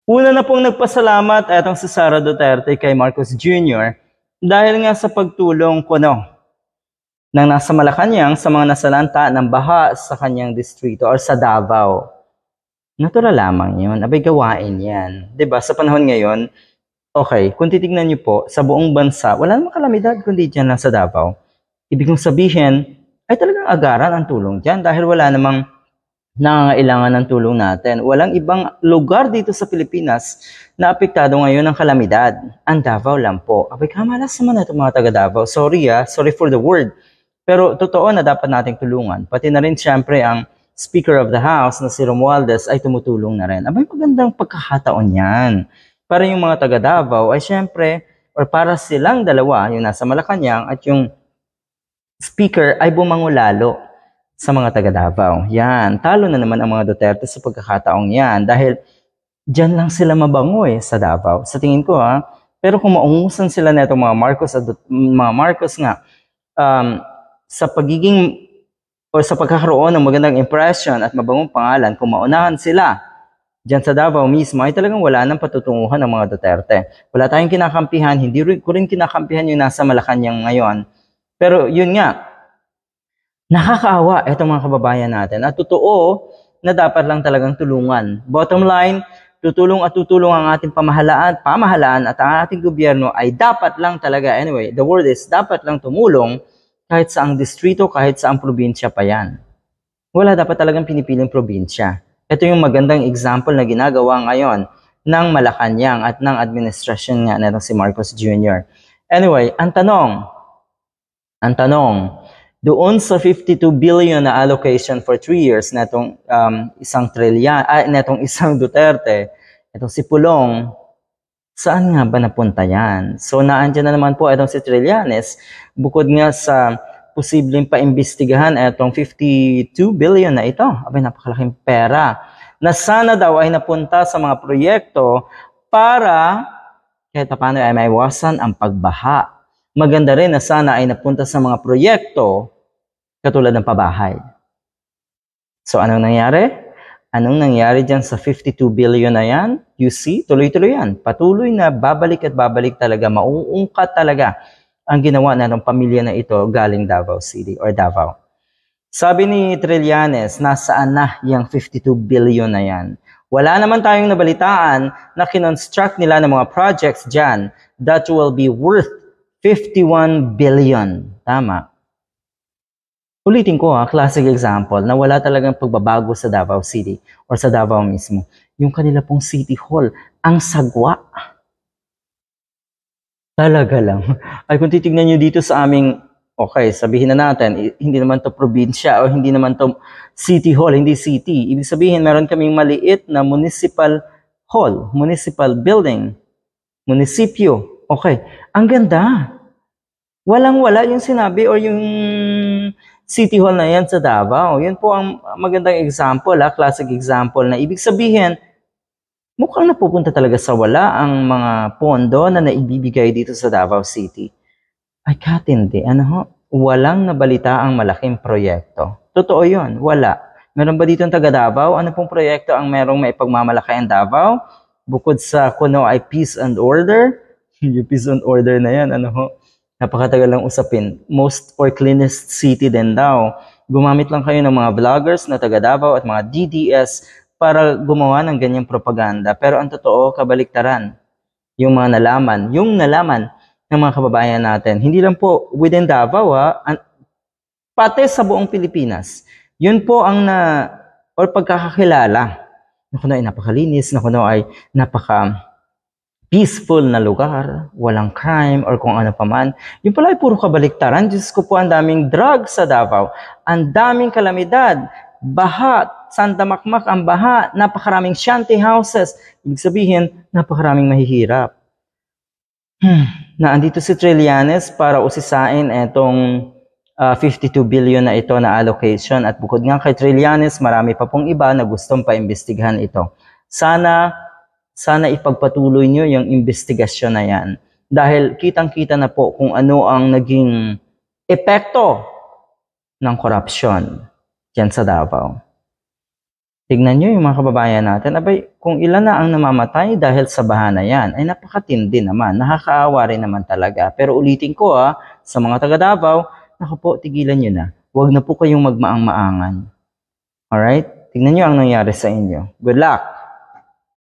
Una na pong nagpasalamat etong si Sara Duterte kay Marcos Jr. dahil nga sa pagtulong kuno ng nasa Malacanang sa mga nasalanta ng baha sa kanyang distrito or sa Davao. Natural lamang yun. Abay gawain yan. 'Di ba? Sa panahon ngayon, okay, kung titignan niyo po, sa buong bansa, wala namang kalamidad kundi dyan lang sa Davao. Ibig kong sabihin, ay talagang agaran ang tulong dyan dahil wala namang nangangailangan ng tulong natin. Walang ibang lugar dito sa Pilipinas na apektado ngayon ng kalamidad. Ang Davao lang po. Abay, kamalas naman na itong mga taga Davao. Sorry for the word. Pero totoo na dapat nating tulungan. Pati na rin siyempre ang Speaker of the House na si Romualdez ay tumutulong na rin. Abay, magandang pagkakataon yan. Para yung mga taga Davao ay siyempre, or para silang dalawa, yung nasa Malacanang at yung Speaker ay bumango lalo sa mga taga Davao. Yan, talo na naman ang mga Duterte sa pagkakataong yan dahil dyan lang sila mabango sa Davao. Sa tingin ko pero kung maungusan sila na itong mga Marcos nga, sa pagiging o sa pagkakaroon ng magandang impression at mabangong pangalan, kung maunahan sila dyan sa Davao mismo, ay talagang wala nang patutunguhan ng mga Duterte. Wala tayong kinakampihan, hindi ko rin kinakampihan yung nasa Malacanang ngayon. Pero yun nga, nakakaawa itong mga kababayan natin. At totoo na dapat lang talagang tulungan. Bottom line, tutulong ang ating pamahalaan at ang ating gobyerno ay dapat lang talaga, anyway, the word is dapat lang tumulong kahit sa ang distrito, kahit sa ang probinsya pa yan. Wala dapat talagang pinipiling probinsya. Ito yung magandang example na ginagawa ngayon ng Malacanang at ng administrasyon nga na si Marcos Jr. Anyway, ang tanong, doon sa 52 billion na allocation for 3 years na itong isang Duterte, itong si Pulong, saan nga ba napunta yan? So naandyan na naman po itong si Trillanes, bukod nga sa posibleng paimbestigahan itong 52 billion na ito. Abay, napakalaking pera na sana daw ay napunta sa mga proyekto para kahit paano ay maiwasan ang pagbaha. Maganda rin na sana ay napunta sa mga proyekto katulad ng pabahay. So anong nangyari? Anong nangyari dyan sa 52 billion na yan? You see, tuloy-tuloy yan. Patuloy na babalik at babalik talaga, mauungkat talaga ang ginawa na ng pamilya na ito galing Davao City or Davao. Sabi ni Trillanes, nasaan na yung 52 billion na yan? Wala naman tayong nabalitaan na kinonstruct nila ng mga projects dyan that will be worth 51 billion. Tama. Ulitin ko classic example na wala talagang pagbabago sa Davao City or sa Davao mismo. Yung kanila pong City Hall, ang sagwa. Talaga lang. Ay kung titignan nyo dito sa aming, okay, sabihin na natin, hindi naman to probinsya o hindi naman to City Hall, hindi city. Ibig sabihin, meron kaming maliit na municipal hall, municipal building, munisipyo. Okay, ang ganda. Walang-wala yung sinabi o yung City Hall na yan sa Davao. Yun po ang magandang example, classic example na ibig sabihin, mukhang napupunta talaga sa wala ang mga pondo na naibibigay dito sa Davao City. Ay katindi, walang nabalita ang malaking proyekto. Totoo yun, wala. Meron ba dito ang taga Davao? Ano pong proyekto ang merong maipagmamalaki ang Davao? Bukod sa kuno ay peace and order, yung peace and order na yan, napakatagal lang usapin. Most or cleanest city din daw. Gumamit lang kayo ng mga vloggers na taga Davao at mga DDS para gumawa ng ganyang propaganda. Pero ang totoo, kabaliktaran. Yung nalaman ng mga kababayan natin. Hindi lang po within Davao, pati sa buong Pilipinas. Yun po ang pagkakakilala. Nakuno ay napakalinis, nakuno ay peaceful na lugar, walang crime or kung ano paman. Yung pala ay puro kabaliktaran. Diyos ko po, ang daming drugs sa Davao. Ang daming kalamidad. Baha, Santa Makmak ang baha. Napakaraming shanty houses. Ibig sabihin, napakaraming mahihirap. Naandito si Trillanes para usisain itong 52 billion na ito na allocation. At bukod nga kay Trillanes, marami pa pong iba na gustong paimbestigahan ito. Sana ipagpatuloy nyo yung investigasyon na yan. Dahil kitang-kita na po kung ano ang naging epekto ng korupsyon dyan sa Davao. Tignan nyo yung mga kababayan natin. Abay, kung ilan na ang namamatay dahil sa baha na yan, ay napakatindi naman. Nakakaawa rin naman talaga. Pero ulitin ko sa mga taga Davao, naku po, tigilan nyo na. Huwag na po kayong magmaang-maangan. Alright? Tignan nyo ang nangyari sa inyo. Good luck!